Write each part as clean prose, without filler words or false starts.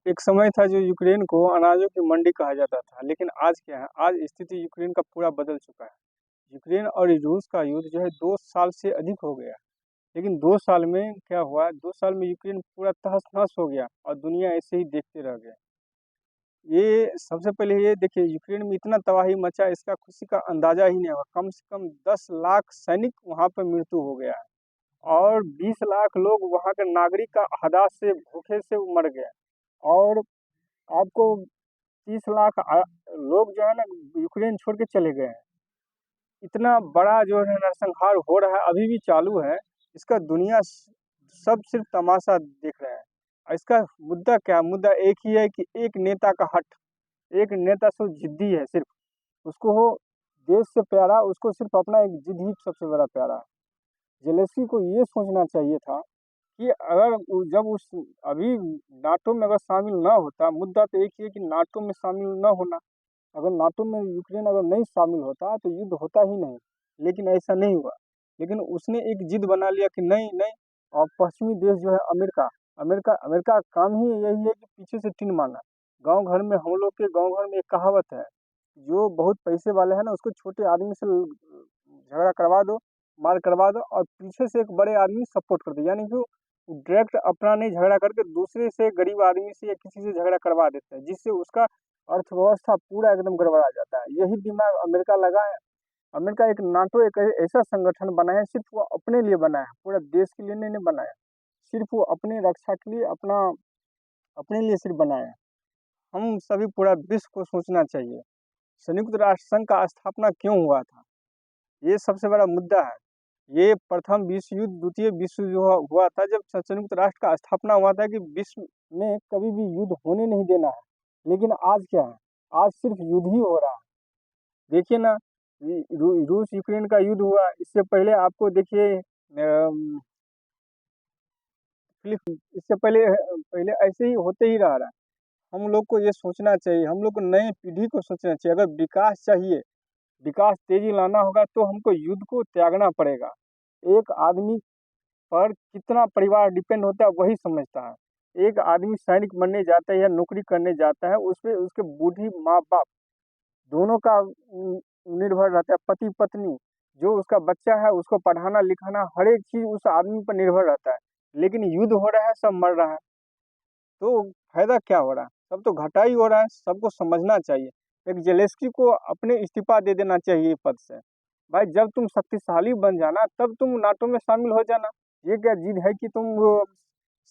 एक समय था जो यूक्रेन को अनाजों की मंडी कहा जाता था, लेकिन आज क्या है? आज स्थिति यूक्रेन का पूरा बदल चुका है। यूक्रेन और रूस का युद्ध जो है 2 साल से अधिक हो गया। लेकिन 2 साल में क्या हुआ? 2 साल में यूक्रेन पूरा तहस-नहस हो गया और दुनिया ऐसे ही देखते रह गए। ये सबसे पहले ये देखिए, यूक्रेन में इतना तबाही मचा, इसका किसी का अंदाज़ा ही नहीं होगा। कम से कम 10 लाख सैनिक वहाँ पे मृत्यु हो गया है और 20 लाख लोग वहाँ के नागरिक का हताहत से, भूखे से मर गए। और आपको 30 लाख लोग जो है ना, यूक्रेन छोड़ के चले गए हैं। इतना बड़ा जो है नरसंहार हो रहा है, अभी भी चालू है। इसका दुनिया सब सिर्फ तमाशा देख रहे हैं। और इसका मुद्दा क्या? मुद्दा एक ही है कि एक नेता का हठ। एक नेता सो जिद्दी है सिर्फ। उसको हो देश से प्यारा, उसको सिर्फ अपना एक जिद ही सबसे बड़ा प्यारा है। ज़ेलेंस्की को ये सोचना चाहिए था कि अगर जब उस अभी नाटो में अगर शामिल ना होता, मुद्दा तो एक ही है कि नाटो में शामिल ना होना। अगर नाटो में यूक्रेन अगर नहीं शामिल होता तो युद्ध होता ही नहीं, लेकिन ऐसा नहीं हुआ। लेकिन उसने एक जिद बना लिया कि नहीं नहीं। और पश्चिमी देश जो है, अमेरिका अमेरिका अमेरिका का काम ही यही है कि पीछे से टीन मारना। गांव घर में, हम लोग के गांव घर में एक कहावत है, जो बहुत पैसे वाले हैं ना, उसको छोटे आदमी से झगड़ा करवा दो, मार करवा दो, और पीछे से एक बड़े आदमी सपोर्ट कर दो। यानी कि डायरेक्ट अपना नहीं झगड़ा करके दूसरे से, गरीब आदमी से या किसी से झगड़ा करवा देता है, जिससे उसका अर्थव्यवस्था पूरा एकदम गड़बड़ा जाता है। यही दिमाग अमेरिका लगा है। अमेरिका एक नाटो एक ऐसा संगठन बना है, सिर्फ वो अपने लिए बना है, पूरा देश के लिए नहीं बनाया। सिर्फ वो अपने रक्षा के लिए, अपने लिए सिर्फ बनाया है। हम सभी पूरा विश्व को सोचना चाहिए, संयुक्त राष्ट्र संघ का स्थापना क्यों हुआ था? ये सबसे बड़ा मुद्दा है। ये प्रथम विश्व युद्ध, द्वितीय विश्व युद्ध हुआ था, जब संयुक्त राष्ट्र का स्थापना हुआ था कि विश्व में कभी भी युद्ध होने नहीं देना है। लेकिन आज क्या है? आज सिर्फ युद्ध ही हो रहा है। देखिए ना, रूस यूक्रेन का युद्ध हुआ, इससे पहले आपको देखिए इससे पहले पहले ऐसे ही होते ही रह रहा है। हम लोग को ये सोचना चाहिए, हम लोग को नई पीढ़ी को सोचना चाहिए। अगर विकास चाहिए, विकास तेजी लाना होगा, तो हमको युद्ध को त्यागना पड़ेगा। एक आदमी पर कितना परिवार डिपेंड होता है वही समझता है। एक आदमी सैनिक बनने जाता है या नौकरी करने जाता है, उसपे उसके बूढ़ी माँ बाप दोनों का निर्भर रहता है। पति पत्नी, जो उसका बच्चा है, उसको पढ़ाना लिखाना, हर एक चीज उस आदमी पर निर्भर रहता है। लेकिन युद्ध हो रहा है, सब मर रहा है, तो फायदा क्या हो रहा है? सब तो घाटा ही हो रहा है। सबको समझना चाहिए। एक जेलेंस्की को अपने इस्तीफा दे देना चाहिए पद से। भाई, जब तुम शक्तिशाली बन जाना, तब तुम नाटो में शामिल हो जाना। ये क्या जिद है कि तुम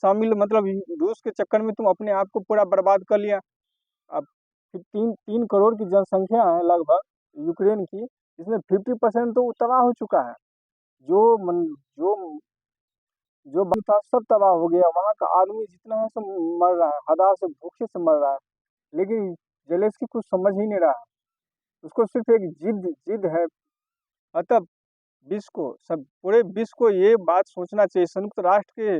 शामिल, मतलब रूस के चक्कर में तुम अपने आप को पूरा बर्बाद कर लिया। अब 3 करोड़ की जनसंख्या है लगभग यूक्रेन की, इसमें 50% तो तबाह हो चुका है। जो मन जो जो बन था सब तबाह हो गया। वहाँ का आदमी जितना है सब मर रहा है, हदा से, भूखे से मर रहा है। लेकिन जेलेंस्की कुछ समझ ही नहीं रहा है। उसको सिर्फ एक जिद जिद है। अतः विश्व को, सब पूरे विश्व को ये बात सोचना चाहिए, संयुक्त राष्ट्र के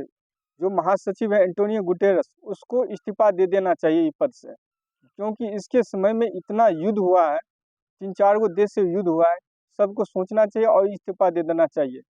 जो महासचिव है एंटोनियो गुटेरस, उसको इस्तीफा दे देना चाहिए पद से। क्योंकि इसके समय में इतना युद्ध हुआ है, 3-4 गो देश से युद्ध हुआ है। सबको सोचना चाहिए और इस्तीफा दे देना चाहिए।